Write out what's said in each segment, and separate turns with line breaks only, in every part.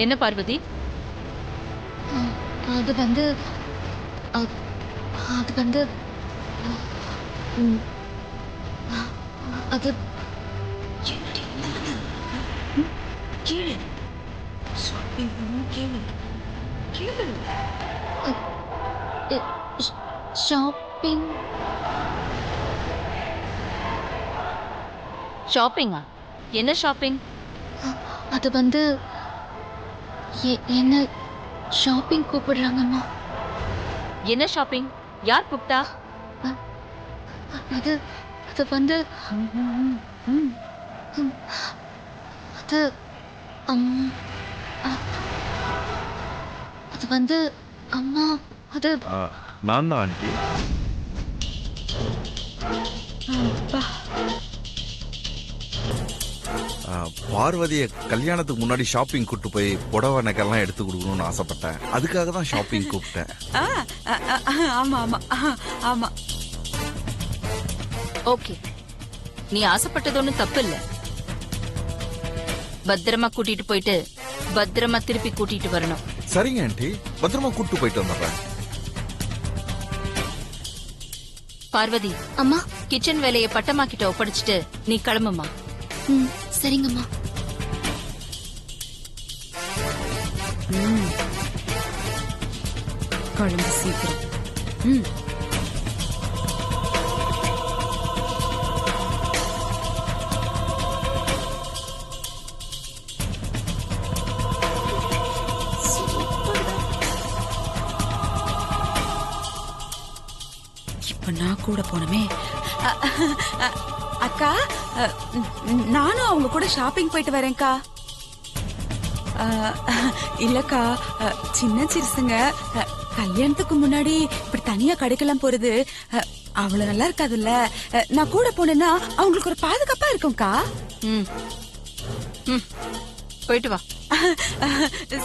என்ன பார்வதி?
அது வந்து அது வந்து அது
கேளு கேளு கேளு.
ஷாப்பிங்.
ஷாப்பிங்கா? என்ன ஷாப்பிங்?
அது வந்து என்ன ஷாப்பிங் கூப்பிடுறாங்கம்மா.
என்ன ஷாப்பிங்? யார் கூப்பிட்டா?
அது அது வந்து அது அது வந்து அம்மா அது
நான் தான் ஆண்டி. பார்வதியை கல்யாணத்துக்கு முன்னாடி ஷாப்பிங் கூட்டு போய் புடவை நகைலாம் எடுத்து கொடுக்கணும்னு ஆசைப்பட்டேன். அதுக்காக தான் ஷாப்பிங் கூப்பிட்டேன்.
ஆமா ஆமா ஆமா.
ஓகே, நீ ஆசைப்பட்டது ஒன்றும் தப்பு இல்ல. பத்திரமா கூட்டிட்டு போயிட்டு பத்திரமா திருப்பி கூட்டிட்டு வரணும்.
சரிங்க ஆண்டி, பத்திரமா கூட்டு போயிட்டு வந்துடுறேன்.
பார்வதி,
அம்மா.
கிச்சன் வேலையை பட்டம்மா கிட்ட ஒப்படைச்சிட்டு நீ கிளம்புமா.
சரிங்கம்மா.
குழம்பு சீக்கிரம். இப்ப நான் கூட போனமே. அக்கா, நானும் அவங்க கூட ஷாப்பிங் போயிட்டு வரேன்க்கா. இல்லக்கா, சின்ன சிறுசுங்க கல்யாணத்துக்கு முன்னாடி இப்படி தனியா கடைக்கெல்லாம் போறது அவ்வளவு நல்லா இருக்காதுல்ல. நான் கூட போனேன்னா அவங்களுக்கு ஒரு பாதுகாப்பா இருக்கும்க்கா.
போயிட்டு வா.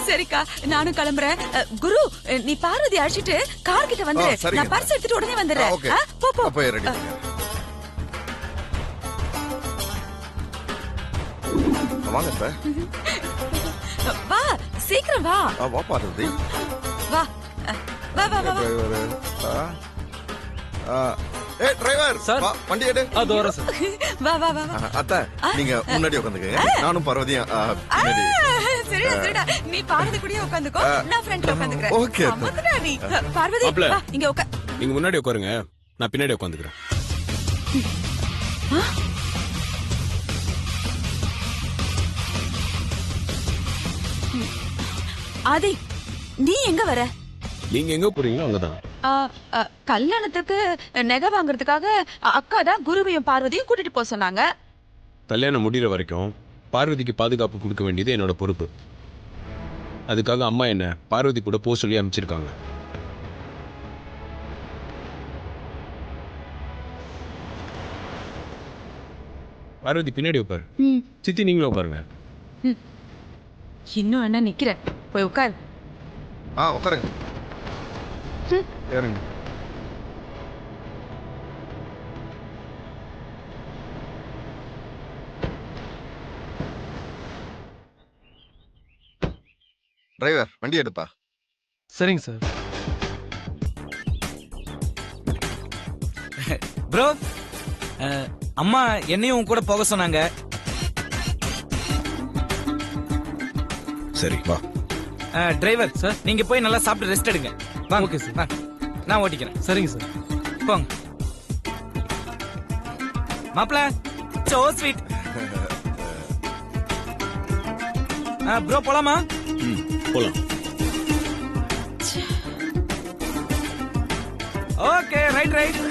சரிக்கா, நானும் கிளம்புறேன். குரு, நீ பார்வதி அழைச்சிட்டு கார் கிட்ட வந்து நான் பர்ஸ் எடுத்துட்டு உடனே வந்துடுறேன். போ போ.
வாங்க சார்.
வா சீக்கிரம் வா.
வா பார்வதி.
வா வா வா வா.
டிரைவர் சார், வண்டி எடு.
அது வர சார்.
வா வா வா.
அத்தை, நீங்க முன்னாடி உட்காந்துக்கங்க. நானும் பார்வதியும் பின்னாடி.
சரிடா சரிடா, நீ பார்வதி கூடயே உட்காந்துக்கோ, நான் ஃப்ரண்ட்ல உட்காந்துக்கிறேன்.
ஓகே.
அம்மாடா நீ. பார்வதி வா, இங்க உட்கார்.
நீங்க முன்னாடி உட்காருங்க, நான் பின்னாடி உட்காந்துக்கிறேன்.
ஆதி, நீ எங்க வர?
நீங்க எங்க போறீங்களோ அங்கதான்.
கல்யாணத்துக்கு நகை வாங்குறதுக்காக அக்கா தான் குருவையும் பார்வதியும் கூட்டிட்டு போக சொன்னாங்க.
கல்யாணம் முடிகிற வரைக்கும் பார்வதிக்கு பாதுகாப்பு கொடுக்க வேண்டியது என்னோட பொறுப்பு. அதுக்காக அம்மா என்ன பார்வதி கூட போக சொல்லி அனுப்பிச்சிருக்காங்க. பார்வதி பின்னாடி உட்காரு. சித்தி நீங்களும் உட்காருங்க.
இன்னும் என்ன நிக்கிற? போய் உட்காரு.
உட்காருங்க. ஏறுங்க. டிரைவர், வண்டி எடுப்பா.
சரிங்க சார். ப்ரோ, அம்மா என்னையும் கூட போக சொன்னாங்க.
சரி வா.
டிரைவர் சார், நீங்க போய் நல்லா சாப்பிட்டு ரெஸ்ட் எடுங்க. வாங்க. ஓகே சார், நான் ஓட்டிக்கிறேன். சரிங்க சார், போங்க. மாப்பிள, சோ ஸ்வீட். ப்ரோ போலாமா?
போலாம்.
Okay, right right.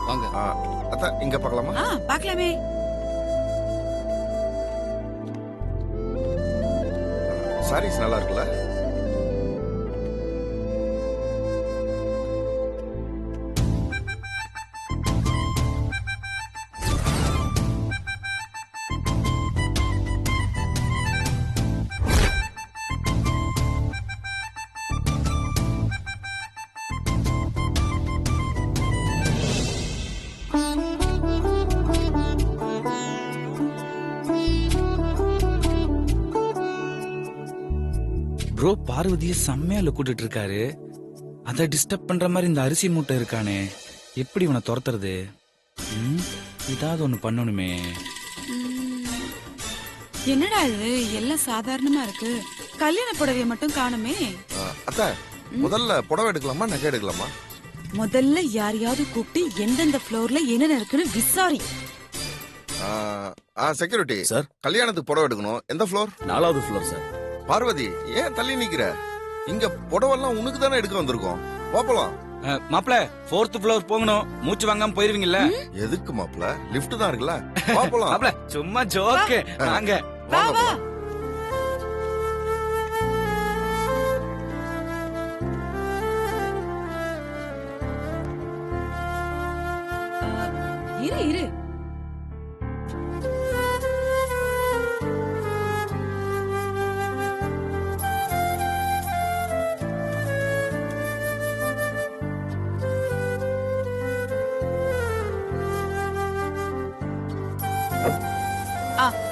வாங்க. அத்தா, இங்க பார்க்கலாமா?
பார்க்கலாமே.
சாரீஸ் நல்லா இருக்குல்ல?
ப்ரோ பார்வதிய செம்மையா லுக்கிட்டு இருக்காரு. அதை டிஸ்டர்ப் பண்ற மாதிரி இந்த அரிசி மூட்டை இருக்கானே, எப்படி இவனை துரத்துறது? ஏதாவது ஒண்ணு பண்ணணுமே.
என்னடா இது எல்லாம் சாதாரணமா இருக்கு, கல்யாண புடவைய மட்டும் காணுமே.
அத்தை, முதல்ல புடவை எடுக்கலாமா நகை எடுக்கலாமா?
முதல்ல யாரையாவது கூப்பிட்டு எந்தெந்த ஃப்ளோர்ல என்னென்ன இருக்குன்னு விசாரி.
Security
sir.
கல்யாணத்துக்கு புடவை எடுக்கணும். எந்த ஃப்ளோர்?
4வது ஃப்ளோர் சார்.
பார்வதி, ஏன் தள்ளி நிக்கிற? இங்க புடவெல்லாம் உனக்கு தானே எடுக்க வந்திருக்கோம். போலாம்.
மாப்பிள 4th ஃப்ளோர் போகணும். மூச்சு வாங்காம போயிருவீங்கல்ல.
எதுக்கு மாப்ள? லிஃப்ட் தான் இருக்குல்ல. போலாம்.
மாப்பிள சும்மா ஜோக்கு. வாங்க.
வா வா. இரு இரு.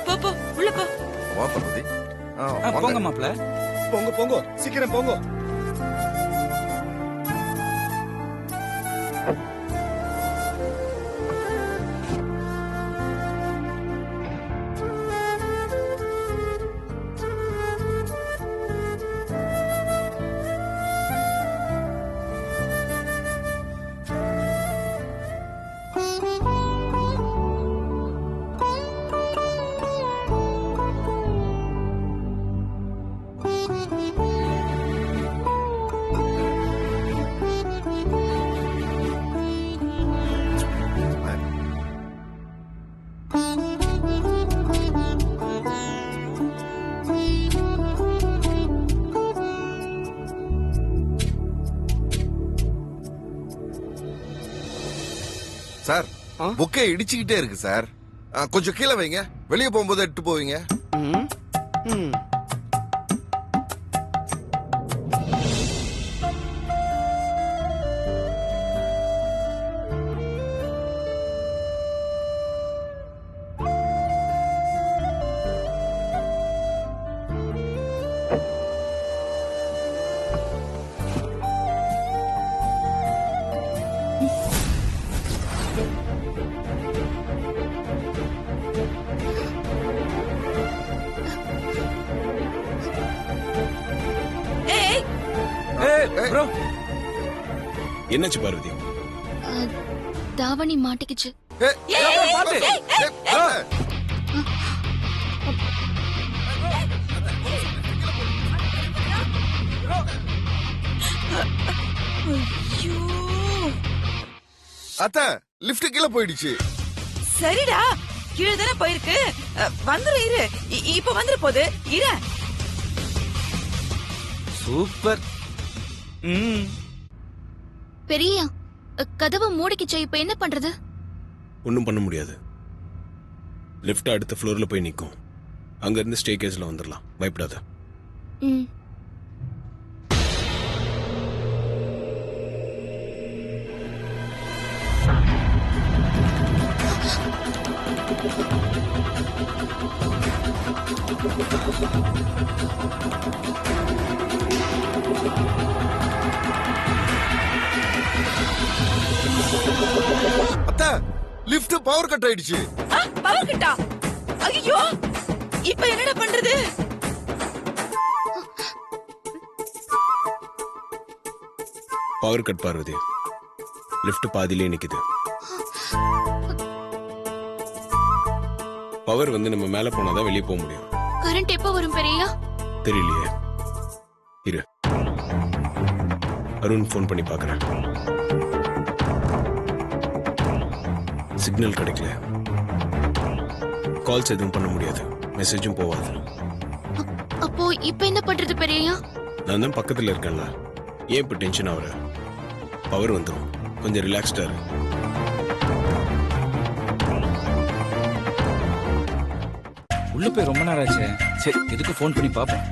போ போ உள்ள போ.
வா பார்வதி.
போங்க மாப்பிள.
போங்க போங்க, சீக்கிரம் போங்க.
சார், புக்கே இடிச்சுக்கிட்டே இருக்கு சார். கொஞ்சம் கீழே வைங்க. வெளியே போகும்போது எடுத்து போவீங்க.
ப்ரோ
என்னாச்சு பார்வதி?
தாவணி மாட்டிக்கிச்சு.
பாத்து.
ஐயோ.
அத்த, லிஃப்ட் கீழே போயிடுச்சு.
சரிடா, கீழே தானே போயிருக்கு. வந்துரு இரு. இப்ப வந்துரு போது இரு.
சூப்பர்.
பெரியா, கதவை மூடிக்கிச்சு. இப்ப என்ன பண்றது?
ஒன்றும் பண்ண முடியாது. லிஃப்ட் அடுத்த ஃப்ளோர்ல போய் நிற்கும். அங்க இருந்து ஸ்டே கேஸ்ல வந்துடலாம். பயப்படாத.
ம்.
அத்த, லிஃப்ட் பவர் கட் ஆயிடுச்சு.
பவர் கட்டா? ஐயோ, இப்ப என்னடா பண்றது?
Power cut Parvati. லிஃப்ட் பாதியிலே நிக்குது. பவர் வந்து நம்ம மேல போனாதான் வெளியே போக முடியும்.
கரண்ட் எப்ப வரும் பெரியா?
தெரியலையே. இரு, அருண் ஃபோன் பண்ணி பார்க்கறேன். சிக்னல் கிடைக்கல. கால்ஸ் எதுவும் பண்ண முடியாது. மெசேஜும் போவாது.
அப்போ இப்ப என்ன பண்றது பெரியய்யா?
நான் தான் பக்கத்துல இருக்கேன்ல, ஏன் இப்ப டென்ஷன் ஆகுற? பவர் வந்துடும், கொஞ்சம் ரிலாக்ஸ்டா இரு.
உள்ள போய் ரொம்ப நேரம் ஆச்சு. சரி எதுக்கு ஃபோன் பண்ணி பாப்போம்.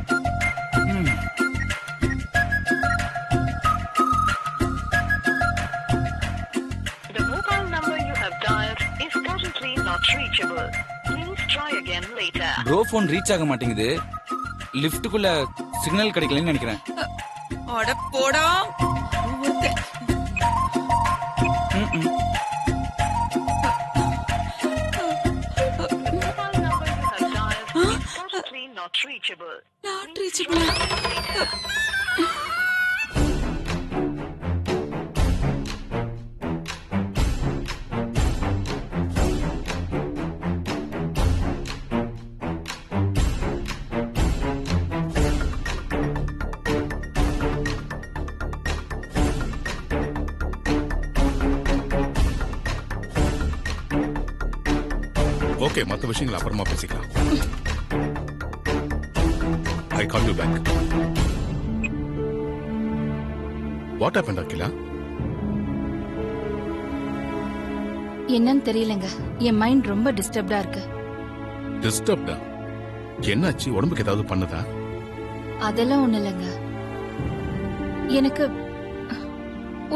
The mobile number you have dialed is currently not reachable. Please try again later.
Bro phone reach ஆக மாட்டேங்குது. லிஃப்ட்டுக்குள்ள சிக்னல் கிடைக்கலன்னு நினைக்கிறேன்.
அட போடா.
The mobile number you have dialed is currently not reachable.
Not reachable.
Okay, மற்ற விஷயங்கள் அப்புறமா பேசிக்கலாம். I call you back. What happen Akila?
என்னன்னு தெரியலங்க, என் மைண்ட் ரொம்ப டிஸ்டர்ப்டா இருக்கு.
டிஸ்டர்ப்டா? என்னாச்சு? உடம்புக்கு ஏதாவது பண்ணுதா?
அதெல்லாம் ஒண்ணு இல்லைங்க. எனக்கு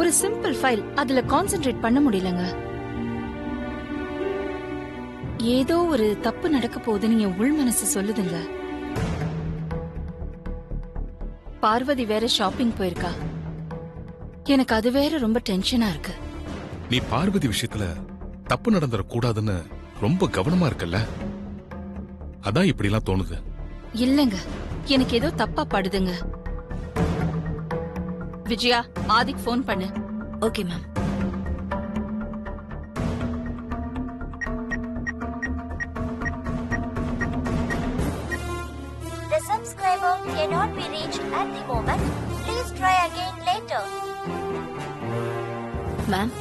ஒரு சிம்பிள் ஃபைல், அதுல கான்சென்ட்ரேட் பண்ண முடியலங்க. ஏதோ ஒரு தப்பு நடக்க போகுதுன்னு என் உள் மனசு சொல்லுதுங்க. பார்வதி வேற ஷாப்பிங் போயிருக்கா. எனக்கு அது வேற ரொம்ப டென்ஷனா இருக்கு.
நீ பார்வதி விஷயத்துல தப்பு நடந்துட கூடாதுன்னு ரொம்ப கவனமா இருக்கல்ல, அதான் இப்படி எல்லாம் தோணுது.
இல்லங்க, எனக்கு ஏதோ தப்பா படுதுங்க. விஜயா, ஆதிக்கு ஃபோன் பண்ணு.
Okay ma'am.
The subscriber cannot be reached at the moment. Please try again later.
Ma'am,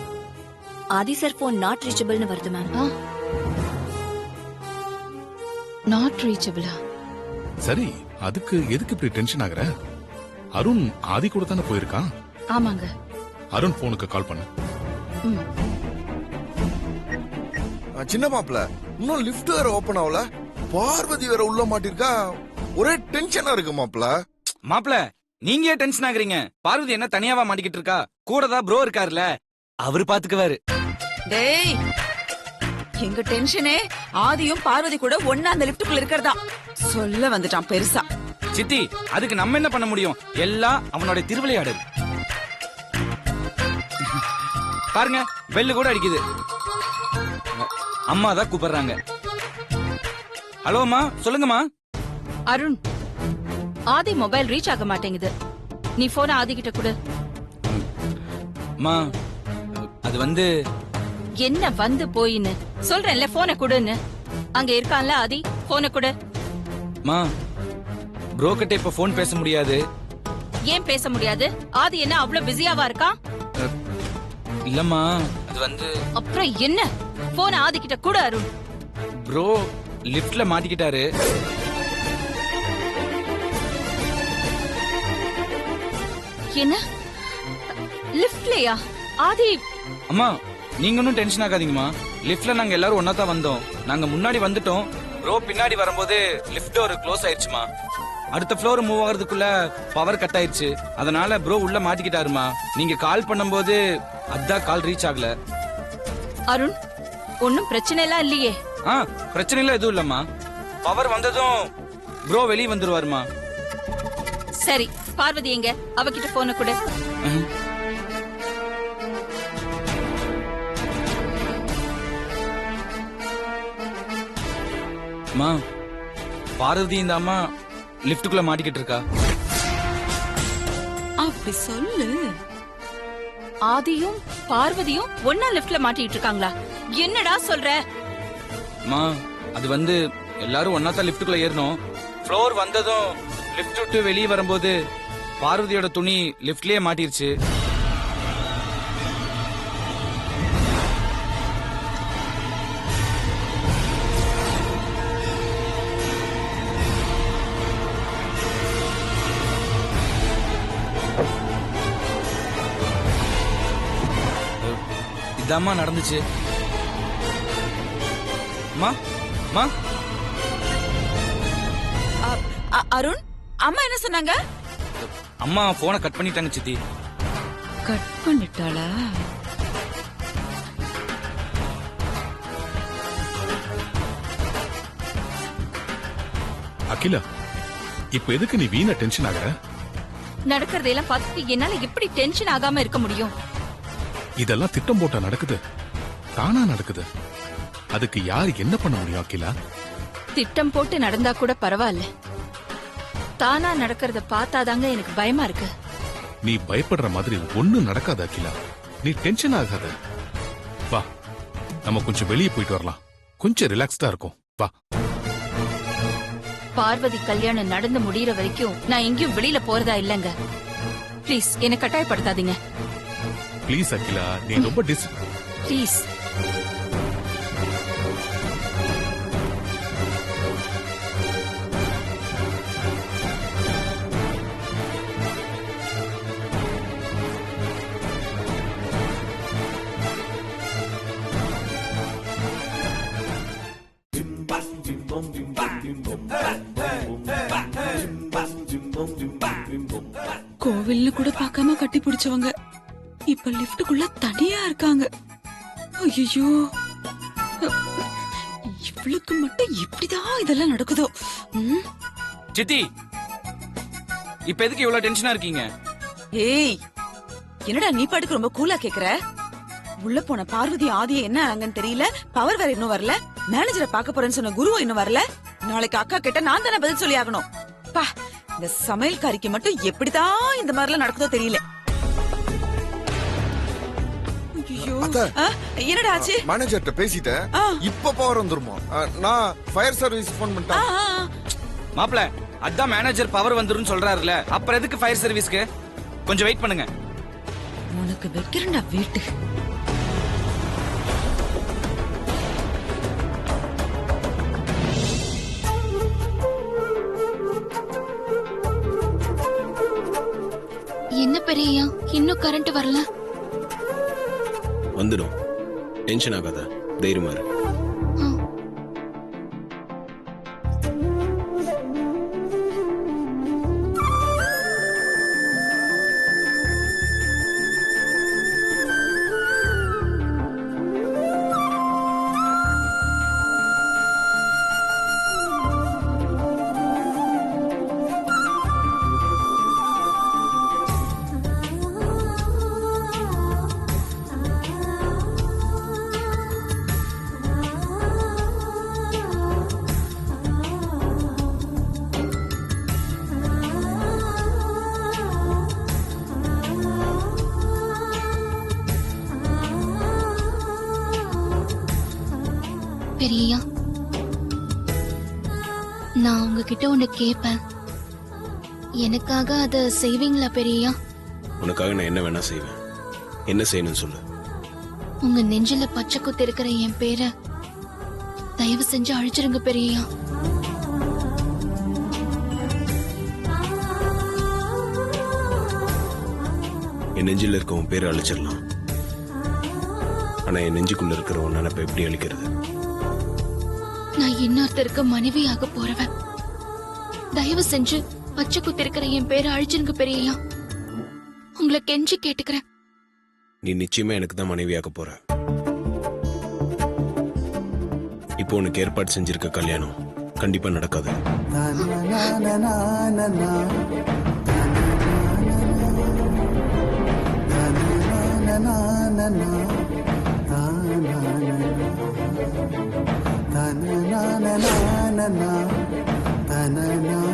Aadhi sir phone not ரீச்சபிள்னு வருது மேம்.
நாட் ரீச்சபிளா?
சரி, அதுக்கு எதுக்கு இப்படி டென்ஷன் ஆகுற? அருண் ஆதி கூட தானே போயிருக்கான்.
ஆமாங்க.
அருண் போனுக்கு கால் பண்ணு.
சின்ன மாப்பிள்ள, இன்னும் லிஃப்ட் வேற ஓபன் ஆகல, பார்வதி வேற உள்ள மாட்டிருக்கா. ஒரே டென்ஷனா இருக்கு மாப்பிள்ள.
மாப்பிள, நீங்க ஏன் டென்ஷன் ஆகுறீங்க? பார்வதி என்ன தனியாவா மாட்டிக்கிட்டு இருக்கா? கூடதான் ப்ரோ இருக்காருல, அவரு பாத்துக்குவாரு.
டேய், எங்க டென்ஷனே ஆதியும் பார்வதி கூட ஒண்ணா அந்த லிஃப்ட்டுக்குள்ள இருக்கறதா. சொல்ல வந்துட்டான் பெருசா.
சித்தி, அதுக்கு நம்ம என்ன பண்ண முடியும்? எல்லாம் அவனோட திருவிளையாடல். பாருங்க, பெல்லு கூட அடிக்குது. அம்மா தான் கூப்பிடுறாங்க. ஹலோ அம்மா, சொல்லுங்கம்மா.
அருண், ஆதி மொபைல் ரீச் ஆக மாட்டேங்குது. நீ போன ஆதி கிட்ட கொடு.
அம்மா, அது வந்து
என்ன வந்து போயின்னு சொல்றேன்ல, போனை கொடுன்னு. அங்க இருக்கான்ல ஆதி, போனை கொடு.
மா, ப்ரோ கிட்ட இப்ப போன் பேச முடியாது.
ஏன் பேச முடியாது? ஆதி என்ன அவ்வளவு பிஸியாவா இருக்கான்?
இல்லம்மா, அது வந்து
அப்புறம் என்ன? போன ஆதி கிட்ட கொடு அருண்.
ப்ரோ லிஃப்ட்ல மாட்டிக்கிட்டாரு.
என்ன? லிஃப்ட்லயா? ஆதி.
அம்மா, நீங்க ஒன்னும் டென்ஷன் ஆகாதீங்கம்மா. லிஃப்ட்ல நாங்க எல்லாரும் ஒன்னா தான் வந்தோம். நாங்க முன்னாடி வந்துட்டோம். ப்ரோ பின்னாடி வரும்போது லிஃப்ட் டோர் க்ளோஸ் ஆயிடுச்சுமா. அடுத்த ஃப்ளோர் மூவ் ஆகிறதுக்குள்ள பவர் கட் ஆயிடுச்சு. அதனால ப்ரோ உள்ள மாட்டிக்கிட்டாருமா. நீங்க கால் பண்ணும்போது அதான் கால் ரீச் ஆகல.
அருண், ஒன்னும் பிரச்சனை எல்லாம் இல்லையே?
பிரச்சனை எல்லாம் எதுவும் இல்லம்மா. பவர் வந்ததும் ப்ரோ வெளியே வந்துருவாருமா.
சரி, பார்வதி எங்க? அவகிட்ட போன கொடு.
அம்மா, பார்வதி இந்த அம்மா லிஃப்ட்டுக்குள்ள மாட்டிக்கிட்டு இருக்கா.
அப்படி சொல்லு.
ஆதியும் பார்வதியும் ஒன்னா லிஃப்ட்ல மாட்டிட்டு இருக்காங்களா? என்னடா சொல்ற?
அம்மா, அது வந்து எல்லாரும் ஒன்னா தான் லிஃப்ட்டுக்குள்ள ஏறணும். ஃப்ளோர் வந்ததும் லிஃப்ட் விட்டு வெளியே வரும்போது பார்வதியோட துணி லிஃப்ட்லயே மாட்டிருச்சு. இதாம்மா நடந்துச்சு. அம்மா அம்மா
அருண், அம்மா என்ன சொன்னாங்க?
அம்மா போனை கட் பண்ணிட்டாங்க சித்தி.
கட் பண்ணிட்டாளா?
அகிலா, இப்ப எதுக்கு நீ வீணா டென்ஷன் ஆகுற?
நடக்கிறதையெல்லாம் பார்த்துட்டு என்னால எப்படி டென்ஷன் ஆகாம இருக்க முடியும்?
இதெல்லாம் திட்டம் போட்டா நடக்குது, தானா நடக்குது. அதுக்கு யார் என்ன பண்ண முடியும் அகிலா?
திட்டம் போட்டு நடந்தா கூட பரவாயில்ல, தானா நடக்கிறத பார்த்தாதாங்க எனக்கு பயமா இருக்கு.
நீ பயப்படுற மாதிரி ஒண்ணும் நடக்காத அகிலா. நீ டென்ஷன் ஆகாத. வா, நம்ம கொஞ்சம் வெளியே போயிட்டு வரலாம். கொஞ்சம் ரிலாக்ஸ்டா இருக்கும். வா.
பார்வதி கல்யாணம் நடந்து முடியற வரைக்கும் நான் எங்கேயும் வெளியில போறதா இல்லங்க. ப்ளீஸ் என்ன கட்டாயப்படுத்தாதீங்க.
ப்ளீஸ் அகிலா, நீ ரொம்ப
ப்ளீஸ்.
கோவில்னு கூட பார்க்காம கட்டி பிடிச்சவங்க இப்ப லிப்டுக்குள்ள தனியா இருக்காங்க. ஐயோ, இவளுக்கு மட்டும் இப்படிதான் இதெல்லாம் நடக்குதோ?
சித்தி, இப்ப எதுக்கு இவ்வளவு டென்ஷனா இருக்கீங்க?
ஏய், என்னடா நீ பாட்டுக்கு ரொம்ப கூலா கேக்குற? உள்ள போன பார்வதி ஆதிய என்ன ஆனாங்கன்னு தெரியல. பவர் வேற இன்னும் வரல. மேனேஜரை பார்க்க போறேன்னு சொன்ன குருவும் இன்னும் வரல. நாளைக்கு அக்கா கிட்ட நான் தானே பதில் சொல்லி ஆகணும். பா, இந்த சமையல்காரிக்கு மட்டும் எப்படிதான் இந்த மாதிரிலாம் நடக்குதோ தெரியல. ஐயோ, என்னடா ஆச்சு?
மேனேஜர்ட்ட பேசிட்டேன். இப்ப பவர் வந்துருமா? நான் ஃபயர் சர்வீஸ் போன் பண்ணிட்டேன்.
மாப்ள, அதான் மேனேஜர் பவர் வந்துரும் சொல்றாருல, அப்புறம் எதுக்கு ஃபயர் சர்வீஸ்க்கு? கொஞ்சம் வெயிட் பண்ணுங்க.
உனக்கு வைக்கிறேன்டா வீட்டு.
என்ன பெரியயா, இன்னும் கரண்ட் வரல?
வந்துடும், டென்ஷன் ஆகாத, தைரியமா இரு.
பெரியயா, நான் உங்ககிட்ட ஒண்ணு கேட்பேன். எனக்காக அத செய்வீங்களா பெரியயா?
உனக்காக நான் என்ன வேணா செய்வேன். என்ன செய்யணும்னு சொல்லு.
உங்க நெஞ்சில பச்சை குத்து இருக்கிற என் பேரை தயவு செஞ்சு அழிச்சிருங்க பெரியயா.
என் நெஞ்சில இருக்க உன் பேரை அழிச்சிடலாம். ஆனா என் நெஞ்சுக்குள்ள இருக்கிற உன் நினைப்பை எப்படி அழிக்கிறது?
நான் இன்னொருத்தருக்கு மனைவியாக போறவன். தயவு செஞ்சு பச்சை குத்தி இருக்கிற என் பேரை அழிச்சிருங்க பெரியயா. உங்களை கெஞ்சி கேட்டுக்கிறேன்.
நீ நிச்சயமா எனக்கு தான் மனைவியாக போற. இப்போ உனக்கு ஏற்பாடு செஞ்சிருக்க கல்யாணம் கண்டிப்பா நடக்காது.
na na na na na na na na